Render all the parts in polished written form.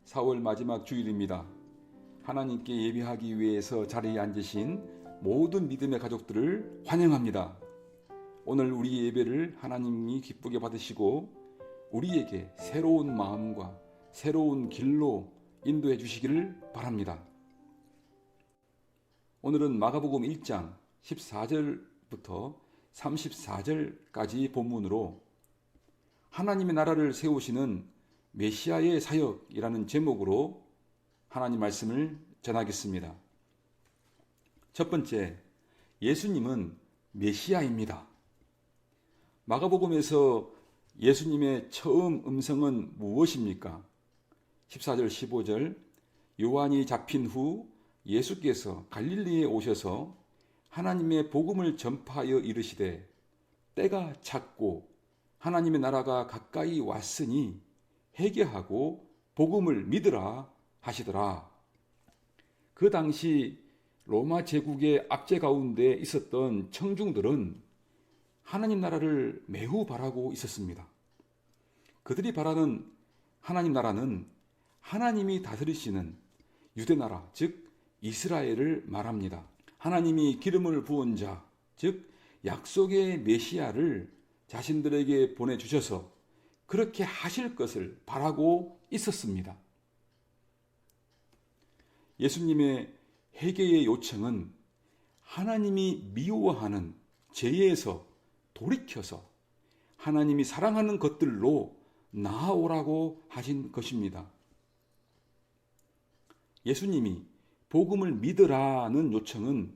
4월 마지막 주일입니다. 하나님께 예배하기 위해서 자리에 앉으신 모든 믿음의 가족들을 환영합니다. 오늘 우리 예배를 하나님이 기쁘게 받으시고 우리에게 새로운 마음과 새로운 길로 인도해 주시기를 바랍니다. 오늘은 마가복음 1장 14절부터 34절까지 본문으로 하나님의 나라를 세우시는 메시아의 사역이라는 제목으로 하나님 말씀을 전하겠습니다. 첫 번째, 예수님은 메시아입니다. 마가복음에서 예수님의 처음 음성은 무엇입니까? 14절 15절 요한이 잡힌 후 예수께서 갈릴리에 오셔서 하나님의 복음을 전파하여 이르시되 때가 찼고 하나님의 나라가 가까이 왔으니 회개하고 복음을 믿으라 하시더라. 그 당시 로마 제국의 압제 가운데 있었던 청중들은 하나님 나라를 매우 바라고 있었습니다. 그들이 바라는 하나님 나라는 하나님이 다스리시는 유대 나라, 즉 이스라엘을 말합니다. 하나님이 기름을 부은 자, 즉 약속의 메시아를 자신들에게 보내주셔서 그렇게 하실 것을 바라고 있었습니다. 예수님의 회개의 요청은 하나님이 미워하는 죄에서 돌이켜서 하나님이 사랑하는 것들로 나아오라고 하신 것입니다. 예수님이 복음을 믿으라는 요청은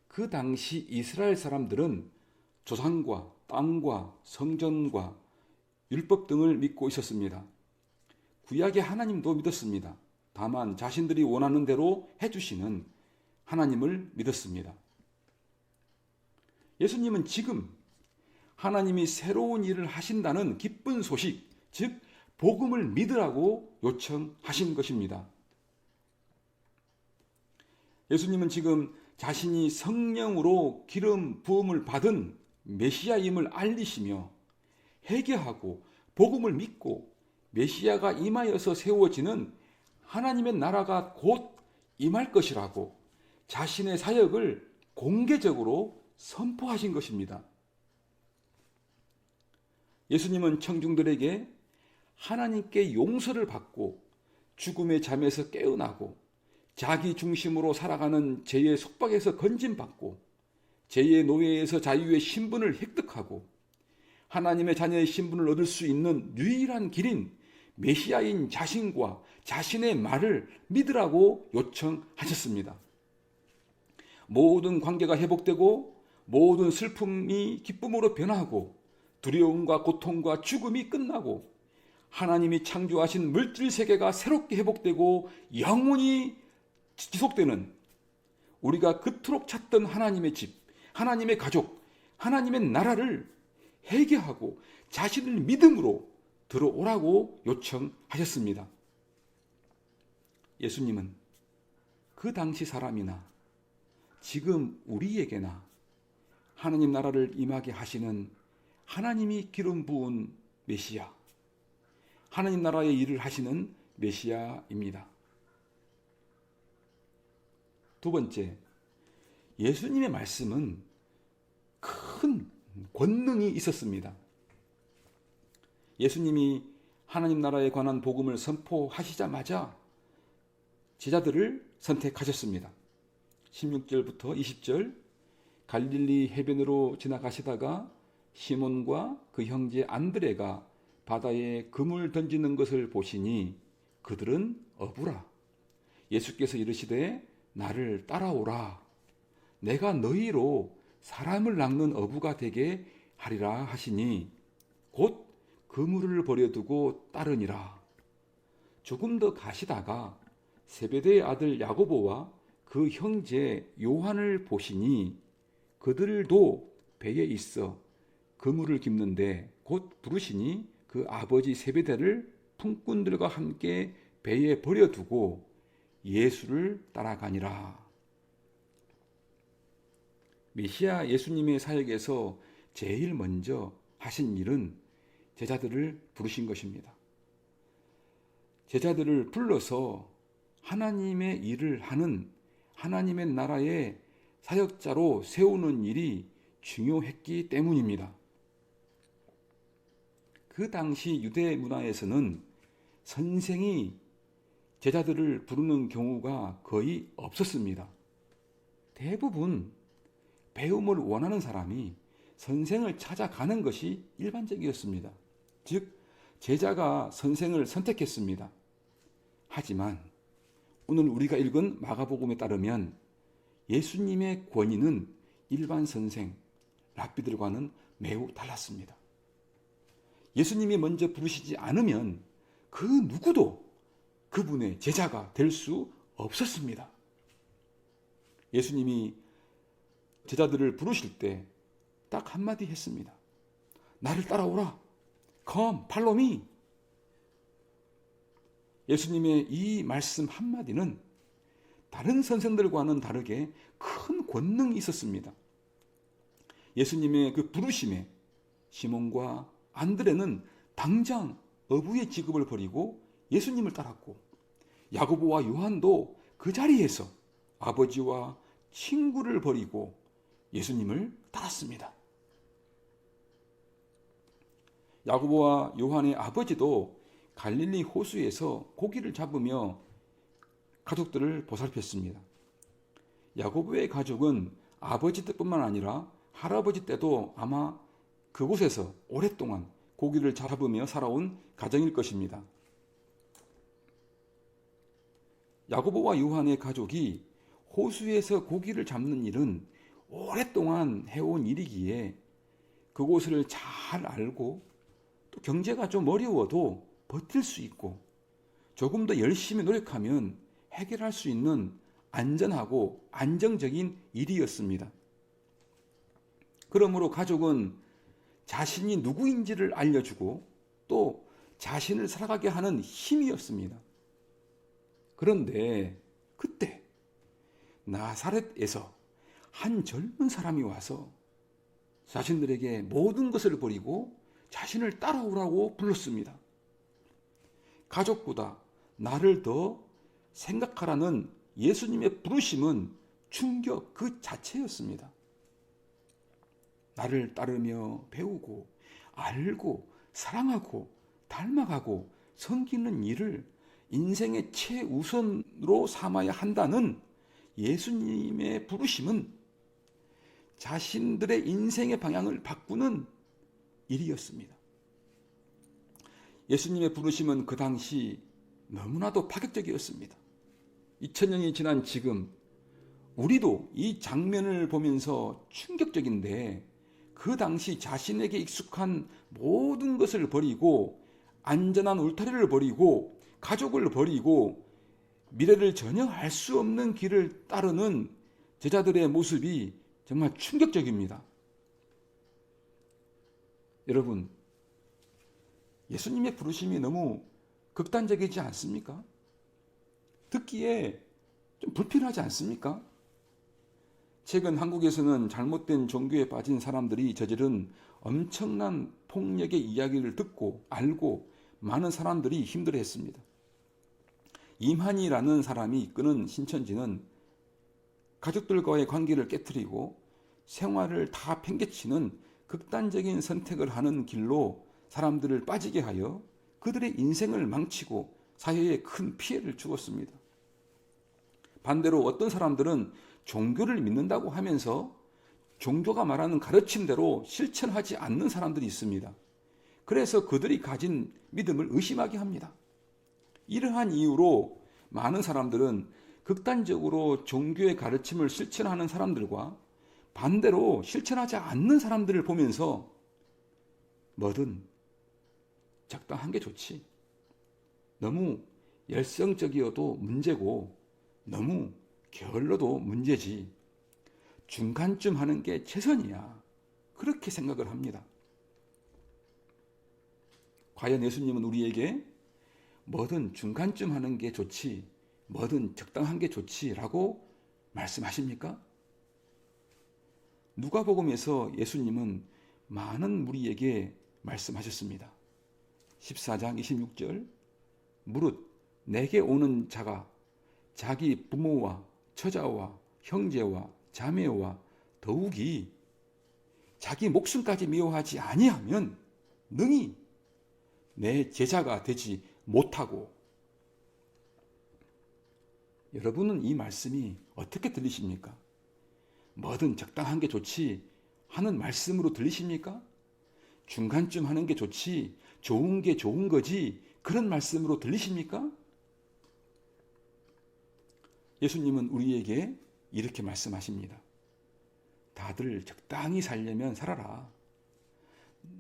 그 당시 이스라엘 사람들은 조상과 땅과 성전과 율법 등을 믿고 있었습니다. 구약의 하나님도 믿었습니다. 다만 자신들이 원하는 대로 해주시는 하나님을 믿었습니다. 예수님은 지금 하나님이 새로운 일을 하신다는 기쁜 소식, 즉 복음을 믿으라고 요청하신 것입니다. 예수님은 지금 자신이 성령으로 기름 부음을 받은 메시아임을 알리시며 회개하고 복음을 믿고 메시아가 임하여서 세워지는 하나님의 나라가 곧 임할 것이라고 자신의 사역을 공개적으로 선포하신 것입니다. 예수님은 청중들에게 하나님께 용서를 받고 죽음의 잠에서 깨어나고 자기 중심으로 살아가는 죄의 속박에서 건진받고 죄의 노예에서 자유의 신분을 획득하고 하나님의 자녀의 신분을 얻을 수 있는 유일한 길인 메시아인 자신과 자신의 말을 믿으라고 요청하셨습니다. 모든 관계가 회복되고 모든 슬픔이 기쁨으로 변하고 두려움과 고통과 죽음이 끝나고 하나님이 창조하신 물질 세계가 새롭게 회복되고 영원히 지속되는 우리가 그토록 찾던 하나님의 집, 하나님의 가족, 하나님의 나라를 회개하고 자신을 믿음으로 들어오라고 요청하셨습니다. 예수님은 그 당시 사람이나 지금 우리에게나 하나님 나라를 임하게 하시는 하나님이 기름 부은 메시아, 하나님 나라의 일을 하시는 메시아입니다. 두 번째, 예수님의 말씀은 큰 권능이 있었습니다. 예수님이 하나님 나라에 관한 복음을 선포하시자마자 제자들을 선택하셨습니다. 16절부터 20절 갈릴리 해변으로 지나가시다가 시몬과 그 형제 안드레가 바다에 금을 던지는 것을 보시니 그들은 어부라. 예수께서 이르시되 나를 따라오라. 내가 너희로 사람을 낚는 어부가 되게 하리라 하시니 곧 그물을 버려두고 따르니라. 조금 더 가시다가 세베대의 아들 야고보와 그 형제 요한을 보시니 그들도 배에 있어 그물을 깁는데 곧 부르시니 그 아버지 세베대를 품꾼들과 함께 배에 버려두고 예수를 따라가니라. 메시아 예수님의 사역에서 제일 먼저 하신 일은 제자들을 부르신 것입니다. 제자들을 불러서 하나님의 일을 하는 하나님의 나라의 사역자로 세우는 일이 중요했기 때문입니다. 그 당시 유대 문화에서는 선생이 제자들을 부르는 경우가 거의 없었습니다. 대부분 배움을 원하는 사람이 선생을 찾아가는 것이 일반적이었습니다. 즉, 제자가 선생을 선택했습니다. 하지만 오늘 우리가 읽은 마가복음에 따르면 예수님의 권위는 일반 선생, 랍비들과는 매우 달랐습니다. 예수님이 먼저 부르시지 않으면 그 누구도 그분의 제자가 될 수 없었습니다. 예수님이 제자들을 부르실 때 딱 한마디 했습니다. 나를 따라오라. Come, follow me. 예수님의 이 말씀 한마디는 다른 선생들과는 다르게 큰 권능이 있었습니다. 예수님의 그 부르심에 시몬과 안드레는 당장 어부의 직업을 버리고 예수님을 따랐고, 야고보와 요한도 그 자리에서 아버지와 친구를 버리고 예수님을 따랐습니다. 야고보와 요한의 아버지도 갈릴리 호수에서 고기를 잡으며 가족들을 보살폈습니다. 야고보의 가족은 아버지 때뿐만 아니라 할아버지 때도 아마 그곳에서 오랫동안 고기를 잡으며 살아온 가정일 것입니다. 야고보와 요한의 가족이 호수에서 고기를 잡는 일은 오랫동안 해온 일이기에 그곳을 잘 알고 또 경제가 좀 어려워도 버틸 수 있고 조금 더 열심히 노력하면 해결할 수 있는 안전하고 안정적인 일이었습니다. 그러므로 가족은 자신이 누구인지를 알려주고 또 자신을 살아가게 하는 힘이었습니다. 그런데 그때 나사렛에서 한 젊은 사람이 와서 자신들에게 모든 것을 버리고 자신을 따라오라고 불렀습니다. 가족보다 나를 더 생각하라는 예수님의 부르심은 충격 그 자체였습니다. 나를 따르며 배우고 알고 사랑하고 닮아가고 섬기는 일을 인생의 최우선으로 삼아야 한다는 예수님의 부르심은 자신들의 인생의 방향을 바꾸는 일이었습니다. 예수님의 부르심은 그 당시 너무나도 파격적이었습니다. 2000년이 지난 지금 우리도 이 장면을 보면서 충격적인데, 그 당시 자신에게 익숙한 모든 것을 버리고 안전한 울타리를 버리고 가족을 버리고 미래를 전혀 알 수 없는 길을 따르는 제자들의 모습이 정말 충격적입니다. 여러분, 예수님의 부르심이 너무 극단적이지 않습니까? 듣기에 좀 불필요하지 않습니까? 최근 한국에서는 잘못된 종교에 빠진 사람들이 저지른 엄청난 폭력의 이야기를 듣고 알고 많은 사람들이 힘들어했습니다. 임한이라는 사람이 이끄는 신천지는 가족들과의 관계를 깨트리고 생활을 다 팽개치는 극단적인 선택을 하는 길로 사람들을 빠지게 하여 그들의 인생을 망치고 사회에 큰 피해를 주었습니다. 반대로 어떤 사람들은 종교를 믿는다고 하면서 종교가 말하는 가르침대로 실천하지 않는 사람들이 있습니다. 그래서 그들이 가진 믿음을 의심하게 합니다. 이러한 이유로 많은 사람들은 극단적으로 종교의 가르침을 실천하는 사람들과 반대로 실천하지 않는 사람들을 보면서 뭐든 적당한 게 좋지, 너무 열성적이어도 문제고 너무 게을러도 문제지, 중간쯤 하는 게 최선이야, 그렇게 생각을 합니다. 과연 예수님은 우리에게 뭐든 중간쯤 하는 게 좋지, 뭐든 적당한 게 좋지라고 말씀하십니까? 누가복음에서 예수님은 많은 무리에게 말씀하셨습니다. 14장 26절, 무릇 내게 오는 자가 자기 부모와 처자와 형제와 자매와 더욱이 자기 목숨까지 미워하지 아니하면 능히 내 제자가 되지 못하고. 여러분은 이 말씀이 어떻게 들리십니까? 뭐든 적당한 게 좋지 하는 말씀으로 들리십니까? 중간쯤 하는 게 좋지, 좋은 게 좋은 거지, 그런 말씀으로 들리십니까? 예수님은 우리에게 이렇게 말씀하십니다. 다들 적당히 살려면 살아라.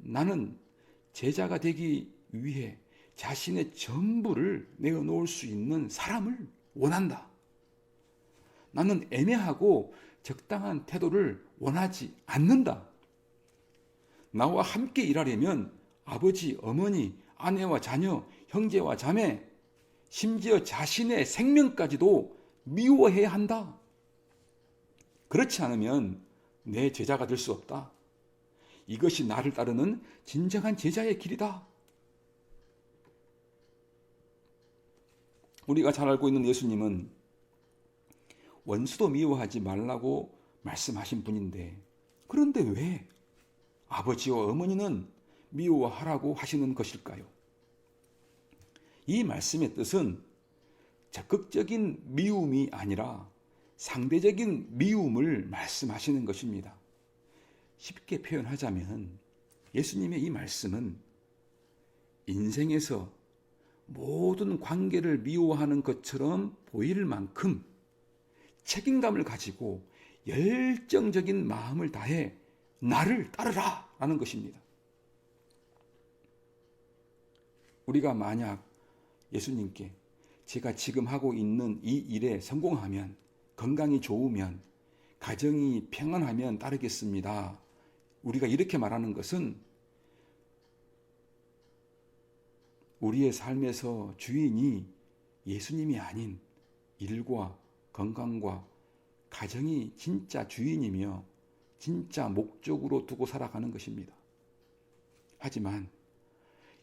나는 제자가 되기 위해 자신의 전부를 내어놓을 수 있는 사람을 원한다. 나는 애매하고 적당한 태도를 원하지 않는다. 나와 함께 일하려면 아버지, 어머니, 아내와 자녀, 형제와 자매, 심지어 자신의 생명까지도 미워해야 한다. 그렇지 않으면 내 제자가 될 수 없다. 이것이 나를 따르는 진정한 제자의 길이다. 우리가 잘 알고 있는 예수님은 원수도 미워하지 말라고 말씀하신 분인데, 그런데 왜 아버지와 어머니는 미워하라고 하시는 것일까요? 이 말씀의 뜻은 적극적인 미움이 아니라 상대적인 미움을 말씀하시는 것입니다. 쉽게 표현하자면 예수님의 이 말씀은 인생에서 모든 관계를 미워하는 것처럼 보일 만큼 책임감을 가지고 열정적인 마음을 다해 나를 따르라 라는 것입니다. 우리가 만약 예수님께 제가 지금 하고 있는 이 일에 성공하면, 건강이 좋으면, 가정이 평안하면 따르겠습니다. 우리가 이렇게 말하는 것은 우리의 삶에서 주인이 예수님이 아닌 일과 건강과 가정이 진짜 주인이며 진짜 목적으로 두고 살아가는 것입니다. 하지만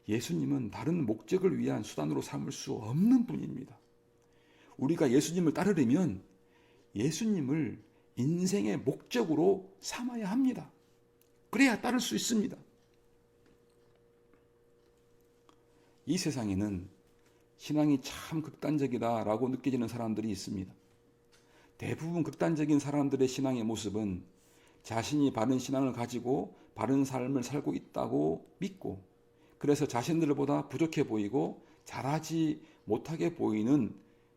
예수님은 다른 목적을 위한 수단으로 삼을 수 없는 분입니다. 우리가 예수님을 따르려면 예수님을 인생의 목적으로 삼아야 합니다. 그래야 따를 수 있습니다. 이 세상에는 신앙이 참 극단적이다라고 느껴지는 사람들이 있습니다. 대부분 극단적인 사람들의 신앙의 모습은 자신이 바른 신앙을 가지고 바른 삶을 살고 있다고 믿고, 그래서 자신들보다 부족해 보이고 잘하지 못하게 보이는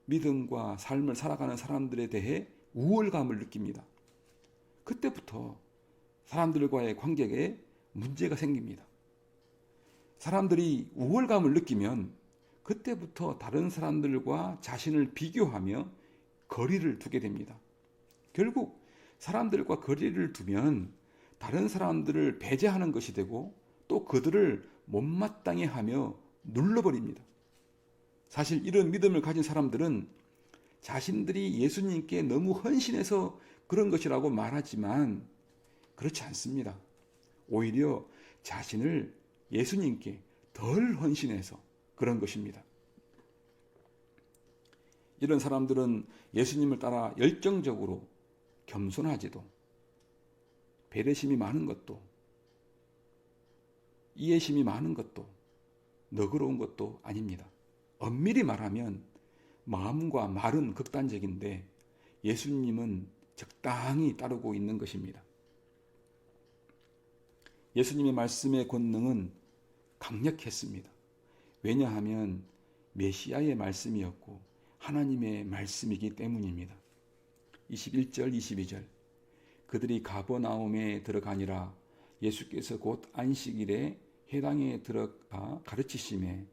믿음과 삶을 살아가는 사람들에 대해 우월감을 느낍니다. 그때부터 사람들과의 관계에 문제가 생깁니다. 사람들이 우월감을 느끼면 그때부터 다른 사람들과 자신을 비교하며 거리를 두게 됩니다. 결국 사람들과 거리를 두면 다른 사람들을 배제하는 것이 되고 또 그들을 못마땅해 하며 눌러버립니다. 사실 이런 믿음을 가진 사람들은 자신들이 예수님께 너무 헌신해서 그런 것이라고 말하지만 그렇지 않습니다. 오히려 자신을 예수님께 덜 헌신해서 그런 것입니다. 이런 사람들은 예수님을 따라 열정적으로 겸손하지도, 배려심이 많은 것도, 이해심이 많은 것도, 너그러운 것도 아닙니다. 엄밀히 말하면 마음과 말은 극단적인데 예수님은 적당히 따르고 있는 것입니다. 예수님의 말씀의 권능은 강력했습니다. 왜냐하면 메시아의 말씀이었고 하나님의 말씀이기 때문입니다. 21절, 22절 그들이 가버나움에 들어가니라. 예수께서 곧 안식일에 회당에 들어가 가르치심에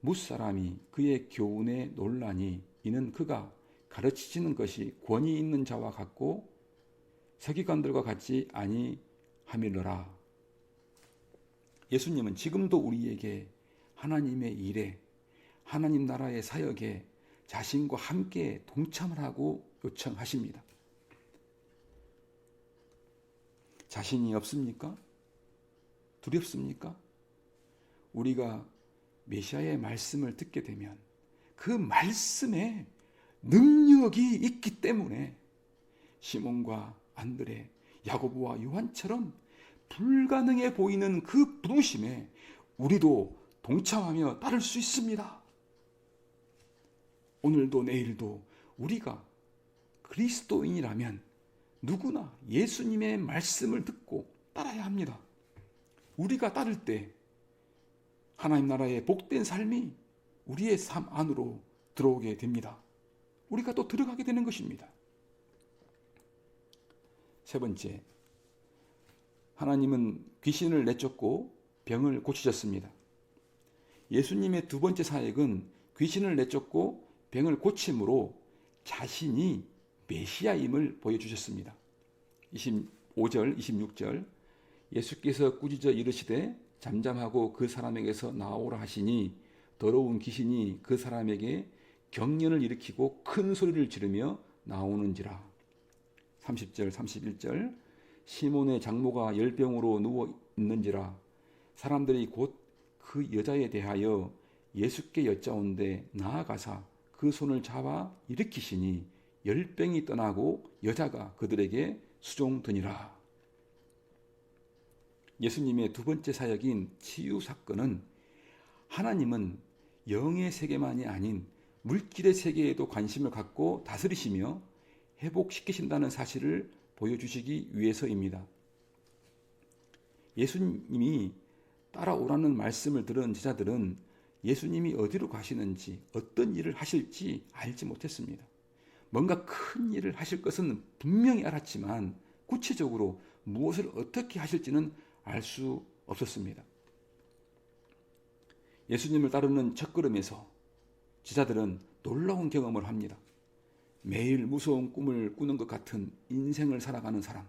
무사람이 그의 교훈에 놀라니 이는 그가 가르치시는 것이 권위 있는 자와 같고 서기관들과 같지 아니함이로라. 예수님은 지금도 우리에게 하나님의 일에, 하나님 나라의 사역에 자신과 함께 동참을 하고 요청하십니다. 자신이 없습니까? 두렵습니까? 우리가 메시아의 말씀을 듣게 되면 그 말씀에 능력이 있기 때문에 시몬과 안드레, 야고보와 요한처럼 불가능해 보이는 그 부르심에 우리도 동참하며 따를 수 있습니다. 오늘도 내일도 우리가 그리스도인이라면 누구나 예수님의 말씀을 듣고 따라야 합니다. 우리가 따를 때 하나님 나라의 복된 삶이 우리의 삶 안으로 들어오게 됩니다. 우리가 또 들어가게 되는 것입니다. 세 번째, 하나님은 귀신을 내쫓고 병을 고치셨습니다. 예수님의 두 번째 사역은 귀신을 내쫓고 병을 고침으로 자신이 메시아임을 보여주셨습니다. 25절, 26절 예수께서 꾸짖어 이르시되 잠잠하고 그 사람에게서 나오라 하시니 더러운 귀신이 그 사람에게 경련을 일으키고 큰 소리를 지르며 나오는지라. 30절, 31절 시몬의 장모가 열병으로 누워 있는지라. 사람들이 곧 그 여자에 대하여 예수께 여짜온데 나아가사 그 손을 잡아 일으키시니 열병이 떠나고 여자가 그들에게 수종드니라. 예수님의 두 번째 사역인 치유 사건은 하나님은 영의 세계만이 아닌 물질의 세계에도 관심을 갖고 다스리시며 회복시키신다는 사실을 보여주시기 위해서입니다. 예수님이 따라오라는 말씀을 들은 제자들은 예수님이 어디로 가시는지 어떤 일을 하실지 알지 못했습니다. 뭔가 큰 일을 하실 것은 분명히 알았지만 구체적으로 무엇을 어떻게 하실지는 알 수 없었습니다. 예수님을 따르는 첫걸음에서 제자들은 놀라운 경험을 합니다. 매일 무서운 꿈을 꾸는 것 같은 인생을 살아가는 사람,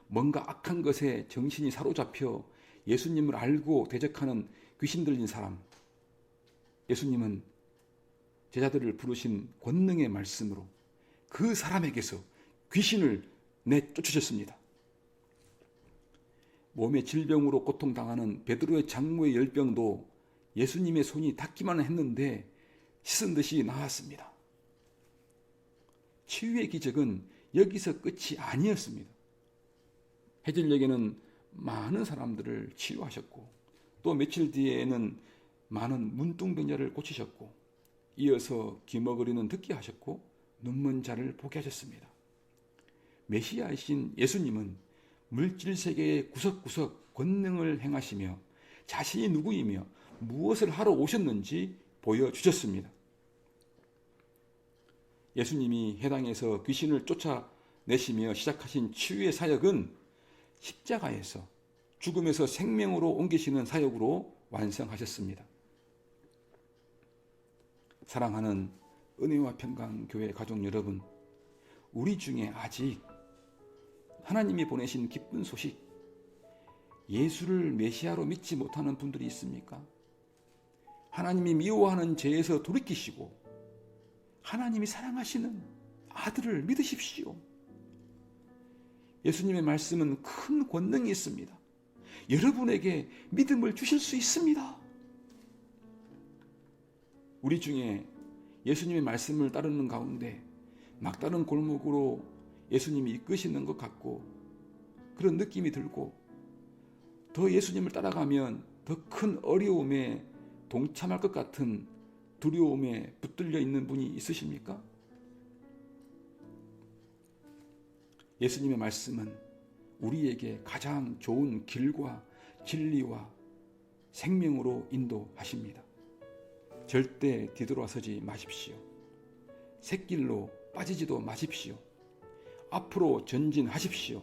뭔가 악한 것에 정신이 사로잡혀 예수님을 알고 대적하는 귀신 들린 사람. 예수님은 제자들을 부르신 권능의 말씀으로 그 사람에게서 귀신을 내쫓으셨습니다. 몸의 질병으로 고통당하는 베드로의 장모의 열병도 예수님의 손이 닿기만 했는데 씻은 듯이 나았습니다. 치유의 기적은 여기서 끝이 아니었습니다. 해질녘에는 많은 사람들을 치유하셨고 또 며칠 뒤에는 많은 문둥병자를 고치셨고 이어서 기머거리는 듣게 하셨고 눈먼 자를 보게 하셨습니다. 메시아이신 예수님은 물질 세계의 구석구석 권능을 행하시며 자신이 누구이며 무엇을 하러 오셨는지 보여주셨습니다. 예수님이 해당에서 귀신을 쫓아내시며 시작하신 치유의 사역은 십자가에서 죽음에서 생명으로 옮기시는 사역으로 완성하셨습니다. 사랑하는 은혜와 평강교회 가족 여러분, 우리 중에 아직 하나님이 보내신 기쁜 소식, 예수를 메시아로 믿지 못하는 분들이 있습니까? 하나님이 미워하는 죄에서 돌이키시고 하나님이 사랑하시는 아들을 믿으십시오. 예수님의 말씀은 큰 권능이 있습니다. 여러분에게 믿음을 주실 수 있습니다. 우리 중에 예수님의 말씀을 따르는 가운데 막다른 골목으로 예수님이 이끄시는 것 같고 그런 느낌이 들고 더 예수님을 따라가면 더 큰 어려움에 동참할 것 같은 두려움에 붙들려 있는 분이 있으십니까? 예수님의 말씀은 우리에게 가장 좋은 길과 진리와 생명으로 인도하십니다. 절대 뒤돌아서지 마십시오. 샛길로 빠지지도 마십시오. 앞으로 전진하십시오.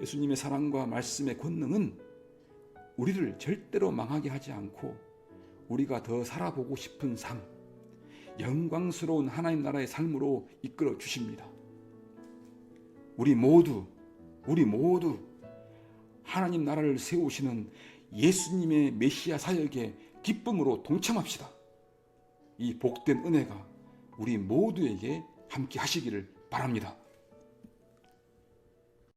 예수님의 사랑과 말씀의 권능은 우리를 절대로 망하게 하지 않고 우리가 더 살아보고 싶은 삶, 영광스러운 하나님 나라의 삶으로 이끌어 주십니다. 우리 모두 하나님 나라를 세우시는 예수님의 메시아 사역에 기쁨으로 동참합시다. 이 복된 은혜가 우리 모두에게 함께 하시기를 바랍니다.